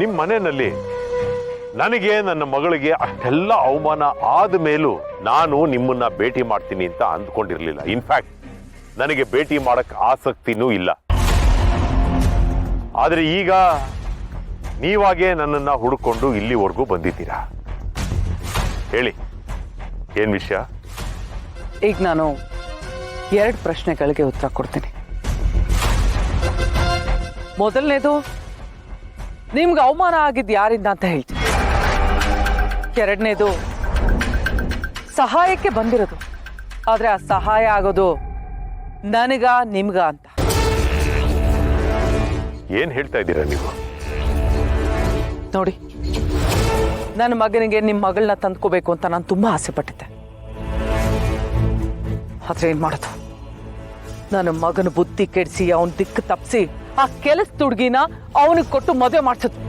ನಿಮ್ಮ ಮನೆಯಲ್ಲಿ ನನಗೆ ನನ್ನ ಮಗಳಿಗೆ ಅಷ್ಟೆಲ್ಲ ಅವಮಾನ ಆದ ಮೇಲೂ ನಾನು ನಿಮ್ಮನ್ನ ಭೇಟಿ ಮಾಡ್ತೀನಿ ಅಂತ ಅಂದ್ಕೊಂಡಿರ್ಲಿಲ್ಲ. ಇನ್ಫ್ಯಾಕ್ಟ್ ನನಗೆ ಭೇಟಿ ಮಾಡಕ್ ಆಸಕ್ತಿನೂ ಇಲ್ಲ. ಆದ್ರೆ ಈಗ ನೀವಾಗೆ ನನ್ನನ್ನ ಹುಡುಕೊಂಡು ಇಲ್ಲಿವರೆಗೂ ಬಂದಿದ್ದೀರಾ. ಹೇಳಿ, ಏನ್ ವಿಷಯ? ಈಗ ನಾನು 2 ಪ್ರಶ್ನೆಗಳಿಗೆ ಉತ್ತರ ಕೊಡ್ತೀನಿ. ಮೊದಲನೇದು, ನಿಮ್ಗೆ ಅವಮಾನ ಆಗಿದ್ದು ಯಾರಿಂದ ಅಂತ ಹೇಳ್ತೀನಿ. ಎರಡನೇದು, ಸಹಾಯಕ್ಕೆ ಬಂದಿರೋದು, ಆದ್ರೆ ಆ ಸಹಾಯ ಆಗೋದು ನನಗ ನಿಮ್ಗ ಅಂತ. ಏನ್ ಹೇಳ್ತಾ ಇದ್ದೀರಾ ನೀವು? ನೋಡಿ, ನನ್ನ ಮಗನಿಗೆ ನಿಮ್ಮ ಮಗಳನ್ನ ತಂದ್ಕೋಬೇಕು ಅಂತ ನಾನು ತುಂಬಾ ಆಸೆ ಪಟ್ಟಿದ್ದೆ. ಆದ್ರೆ ಏನ್ ಮಾಡೋದು, ನನ್ನ ಮಗನ ಬುದ್ಧಿ ಕೆಡಿಸಿ ಅವನ ದಿಕ್ಕು ತಪ್ಪಿಸಿ ಆ ಕೆಲಸ ತುಡ್ಗಿನ ಅವನಿಗೆ ಕೊಟ್ಟು ಮದುವೆ ಮಾಡಿಸಿದ್ರು.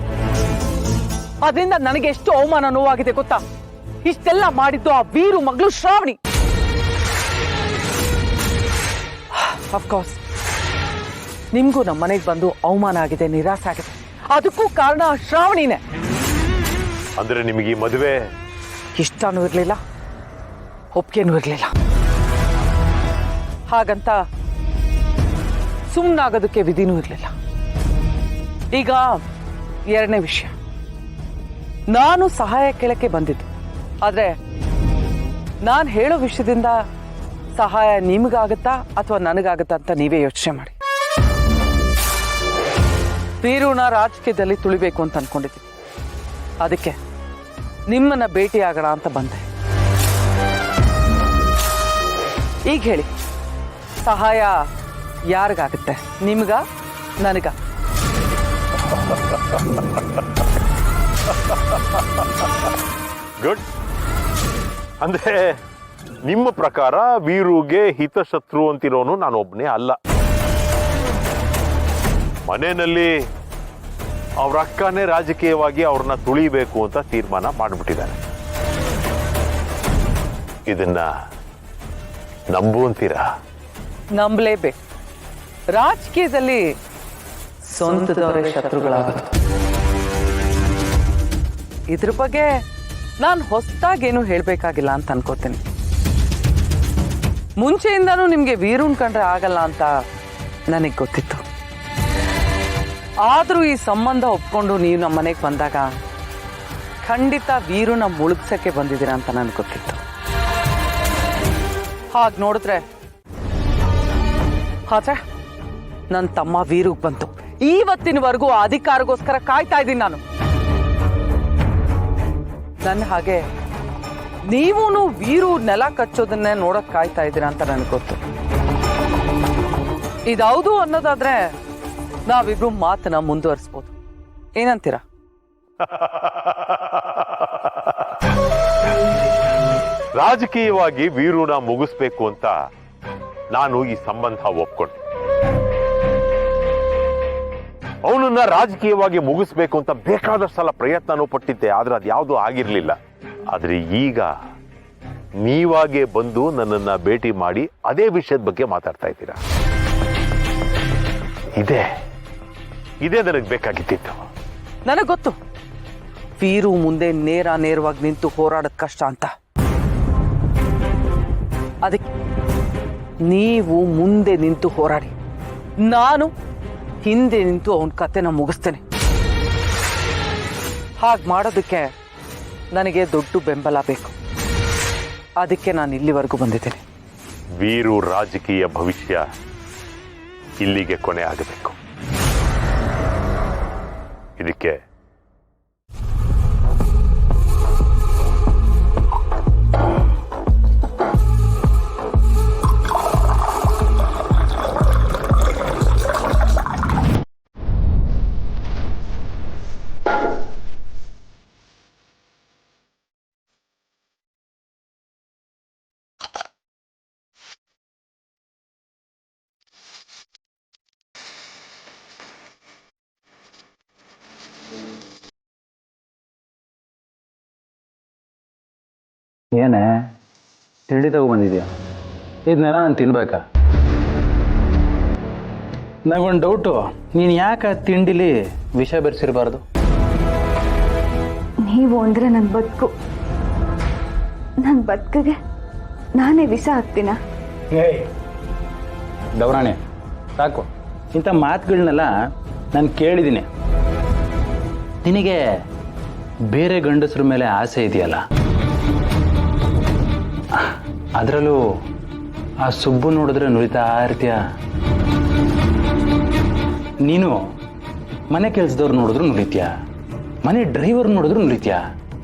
ಅದರಿಂದ ನನಗೆ ಎಷ್ಟು ಅವಮಾನ ನೋವಾಗಿದೆ ಗೊತ್ತಾ? ಇಷ್ಟೆಲ್ಲ ಮಾಡಿದ್ದು ಆ ವೀರು ಮಗಳು ಶ್ರಾವಣಿ. ಅಫ್ಕೋರ್ಸ್ ನಿಮ್ಗೂ ನಮ್ಮ ಮನೆಗೆ ಬಂದು ಅವಮಾನ ಆಗಿದೆ, ನಿರಾಸೆ ಆಗಿದೆ. ಅದಕ್ಕೂ ಕಾರಣ ಶ್ರಾವಣಿನೇ. ಅಂದ್ರೆ ನಿಮಗೆ ಈ ಮದುವೆ ಇಷ್ಟನೂ ಇರ್ಲಿಲ್ಲ, ಒಪ್ಪಿಗೆನೂ ಇರ್ಲಿಲ್ಲ. ಹಾಗಂತ ಸುಮ್ಮನಾಗೋದಕ್ಕೆ ವಿಧಿನೂ ಇರಲಿಲ್ಲ. ಈಗ 2ನೇ ವಿಷಯ, ನಾನು ಸಹಾಯ ಕೇಳಕ್ಕೆ ಬಂದಿದ್ದು, ಆದ್ರೆ ನಾನು ಹೇಳೋ ವಿಷಯದಿಂದ ಸಹಾಯ ನಿಮಗಾಗತ್ತಾ ಅಥವಾ ನನಗಾಗತ್ತಾ ಅಂತ ನೀವೇ ಯೋಚನೆ ಮಾಡಿ. ವೀರುನ ರಾಜಕೀಯದಲ್ಲಿ ತುಳಿಬೇಕು ಅಂತ ಅನ್ಕೊಂಡಿದ್ದೀನಿ. ಅದಕ್ಕೆ ನಿಮ್ಮನ್ನ ಭೇಟಿಯಾಗೋಣ ಅಂತ ಬಂದೆ. ಈಗ ಹೇಳಿ, ಸಹಾಯ ಯಾರಿಗಾಗುತ್ತೆ? ನಿಮ್ಗ, ನನಗ? ಗುಡ್. ಅಂದ್ರೆ ನಿಮ್ಮ ಪ್ರಕಾರ ವೀರುಗೆ ಹಿತಶತ್ರು ಅಂತಿರೋನು ನಾನು ಒಬ್ಬನೇ ಅಲ್ಲ. ಮನೆಯಲ್ಲಿ ಅವ್ರ ಅಕ್ಕನೇ ರಾಜಕೀಯವಾಗಿ ಅವ್ರನ್ನ ತುಳಿಬೇಕು ಅಂತ ತೀರ್ಮಾನ ಮಾಡಿಬಿಟ್ಟಿದ್ದಾರೆ. ಇದನ್ನ ನಂಬುವಂತೀರಾ? ನಂಬಲೇಬೇಕು. ರಾಜಕೀಯದಲ್ಲಿ ಸ್ವಂತದವರೇ ಶತ್ರುಗಳಾಗೋದು. ಇದ್ರ ಬಗ್ಗೆ ನಾನು ಹೊಸದಾಗೇನು ಹೇಳ್ಬೇಕಾಗಿಲ್ಲ ಅಂತ ಅನ್ಕೋತೀನಿ. ಮುಂಚೆಯಿಂದಾನು ನಿಮ್ಗೆ ವೀರುನ್ ಕಂಡ್ರೆ ಆಗಲ್ಲ ಅಂತ ನನಗೆ ಗೊತ್ತಿತ್ತು. ಆದ್ರೂ ಈ ಸಂಬಂಧ ಒಪ್ಕೊಂಡು ನೀವು ನಮ್ಮ ಮನೆಗೆ ಬಂದಾಗ ಖಂಡಿತ ವೀರುನ ಮುಳುಗ್ಸಕ್ಕೆ ಬಂದಿದ್ದೀರಾ ಅಂತ ನನಗೆ ಗೊತ್ತಿತ್ತು. ಹಾಗೆ ನೋಡಿದ್ರೆ ಆದ್ರೆ ನನ್ನ ತಮ್ಮ ವೀರುಗ್ ಬಂತು. ಇವತ್ತಿನವರೆಗೂ ಅಧಿಕಾರಗೋಸ್ಕರ ಕಾಯ್ತಾ ಇದ್ದೀನಿ ನಾನು. ನನ್ನ ಹಾಗೆ ನೀವೂನು ವೀರು ನೆಲ ಕಚ್ಚೋದನ್ನೇ ನೋಡಕ್ ಕಾಯ್ತಾ ಇದ್ದೀರಾ ಅಂತ ನನಗೆ ಗೊತ್ತು. ಇದೌದು ಅನ್ನೋದಾದ್ರೆ ನಾವಿಬ್ರು ಮಾತನ್ನ ಮುಂದುವರಿಸಬಹುದು. ಏನಂತೀರಾ? ರಾಜಕೀಯವಾಗಿ ವೀರುನ ಮುಗಿಸ್ಬೇಕು ಅಂತ ನಾನು ಈ ಸಂಬಂಧ ಒಪ್ಕೊಂಡೆ. ಅವನನ್ನ ರಾಜಕೀಯವಾಗಿ ಮುಗಿಸ್ಬೇಕು ಅಂತ ಬೇಕಾದಷ್ಟು ಸಲ ಪ್ರಯತ್ನನೂ ಪಟ್ಟಿದ್ದೆ, ಆದ್ರೆ ಅದ್ಯಾವುದೂ ಆಗಿರ್ಲಿಲ್ಲ. ಆದ್ರೆ ಈಗ ನೀವಾಗೆ ಬಂದು ನನ್ನನ್ನ ಭೇಟಿ ಮಾಡಿ ಅದೇ ವಿಷಯದ ಬಗ್ಗೆ ಮಾತಾಡ್ತಾ ಇದ್ದೀರಾ. ಇದೇ ನನಗೆ ಬೇಕಾಗಿತ್ತು. ನನಗೆ ಗೊತ್ತು ವೀರು ಮುಂದೆ ನೇರವಾಗಿ ನಿಂತು ಹೋರಾಡೋದ್ ಕಷ್ಟ ಅಂತ. ಅದಕ್ಕೆ ನೀವು ಮುಂದೆ ನಿಂತು ಹೋರಾಡಿ, ನಾನು ಹಿಂದೆ ನಿಂತು ಅವನ ಕತೆನ ಮುಗಿಸ್ತೇನೆ. ಹಾಗೆ ಮಾಡೋದಕ್ಕೆ ನನಗೆ ದೊಡ್ಡ ಬೆಂಬಲ ಬೇಕು. ಅದಕ್ಕೆ ನಾನು ಇಲ್ಲಿವರೆಗೂ ಬಂದಿದ್ದೇನೆ. ವೀರು ರಾಜಕೀಯ ಭವಿಷ್ಯ ಇಲ್ಲಿಗೆ ಕೊನೆ ಆಗಬೇಕು. ಇದಕ್ಕೆ ಏನೇ ತಿಂಡಿ ತಗೊಬಂದಿದ್ಯಾ? ಇದನ್ನೆಲ್ಲ ನಾನು ತಿನ್ಬೇಕಾ? ನನಗೊಂದು ಡೌಟು, ನೀನು ಯಾಕೆ ತಿಂಡಿಲಿ ವಿಷ ಬೆರೆಸಿರಬಾರ್ದು? ನೀವು ಅಂದರೆ ನನ್ನ ಬದುಕು. ನನ್ನ ಬದುಕಿಗೆ ನಾನೇ ವಿಷ ಹಾಕ್ತೀನ? ಏಯ್ ದೌರಾಣೆ, ಸಾಕು. ಇಂಥ ಮಾತುಗಳನ್ನೆಲ್ಲ ನಾನು ಕೇಳಿದ್ದೀನಿ. ನಿನಗೆ ಬೇರೆ ಗಂಡಸ್ರ ಮೇಲೆ ಆಸೆ ಇದೆಯಲ್ಲ, ಅದರಲ್ಲೂ ಆ ಸುಬ್ಬು ನೋಡಿದ್ರೆ ನುರಿತಾ ಇರ್ತೀಯ. ನೀನು ಮನೆ ಕೆಲಸದವ್ರು ನೋಡಿದ್ರು ನುರಿತೀಯ, ಮನೆ ಡ್ರೈವರ್ ನೋಡಿದ್ರು ನುರಿತೀಯ.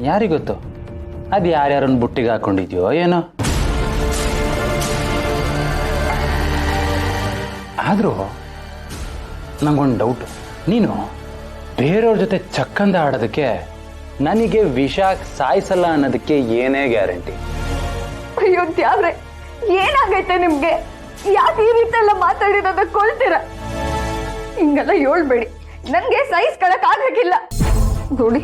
ಯಾರಿಗೊತ್ತು ಅದು ಯಾರ್ಯಾರನ್ನ ಬುಟ್ಟಿಗೆ ಹಾಕೊಂಡಿದ್ಯೋ ಏನೋ. ಆದರೂ ನಂಗೊಂದು ಡೌಟು, ನೀನು ಬೇರೆಯವ್ರ ಜೊತೆ ಚಕ್ಕಂದ ಆಡೋದಕ್ಕೆ ನನಗೆ ವಿಷ ಸಾಯಿಸಲ್ಲ ಅನ್ನೋದಕ್ಕೆ ಏನೇ ಗ್ಯಾರಂಟಿ? ಅಯ್ಯೋ ದ್ಯಾವ್ರೆ, ಏನಾಗೈತೆ ನಿಮ್ಗೆ? ಯಾಕೆ ಈ ರೀತಿ ಎಲ್ಲ ಮಾತಾಡಿರೋದ ಕೊಳ್ತೀರ? ಹಿಂಗೆಲ್ಲ ಹೇಳ್ಬೇಡಿ, ನನ್ಗೆ ಸಹಿಸ್ಕೊಳಕ್ ಆಗಕ್ಕಿಲ್ಲ. ನೋಡಿ,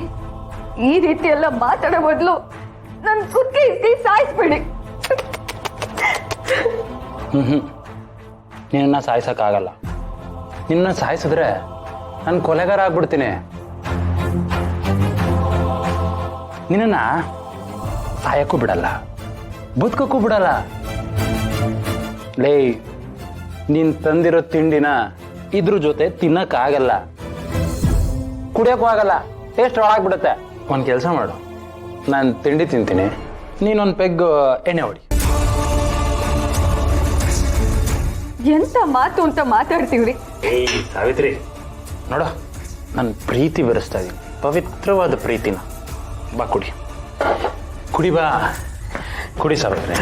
ಈ ರೀತಿ ಎಲ್ಲ ಮಾತಾಡೋ ಬದಲು ನನ್ ಕುತ್ಕೆ ಇತ್ತಿ ಸಾಯಿಸ್ಬೇಡಿ. ನಿನ್ನ ಸಾಯಿಸೋಕ್ಕಾಗಲ್ಲ. ನಿನ್ನ ಸಾಯಿಸಿದ್ರೆ ನಾನು ಕೊಲೆಗಾರ ಆಗ್ಬಿಡ್ತೀನಿ. ನಿನ್ನ ಸಾಯಕ್ಕೂ ಬಿಡಲ್ಲ, ಬದುಕಕ್ಕೂ ಬಿಡಲ್ಲ. ಲೇ, ನೀನ್ ತಂದಿರೋ ತಿಂಡಿನ ಇದ್ರ ಜೊತೆ ತಿನ್ನಕ್ಕಾಗಲ್ಲ, ಕುಡಿಯೋಕ್ಕೂ ಆಗಲ್ಲ, ಟೇಸ್ಟ್ ಹಾಳಾಗ್ಬಿಡುತ್ತೆ. ಒಂದು ಕೆಲಸ ಮಾಡು, ನಾನು ತಿಂಡಿ ತಿಂತೀನಿ, ನೀನೊಂದು ಪೆಗ್ ಎಣ್ಣೆ ಹೊಡಿ. ಎಂತ ಮಾತು ಅಂತ ಮಾತಾಡ್ತೀವ್ರಿ? ಏಯ್ ಸಾವಿತ್ರಿ, ನೋಡು, ನಾನು ಪ್ರೀತಿ ಬೆರೆಸ್ತಾ ಇದ್ದೀನಿ, ಪವಿತ್ರವಾದ ಪ್ರೀತಿನ. ಬಾ ಕುಡಿ, ಕುಡಿ ಬಾ, ಕುಡಿ ಸಾವಿತ್ರಿ.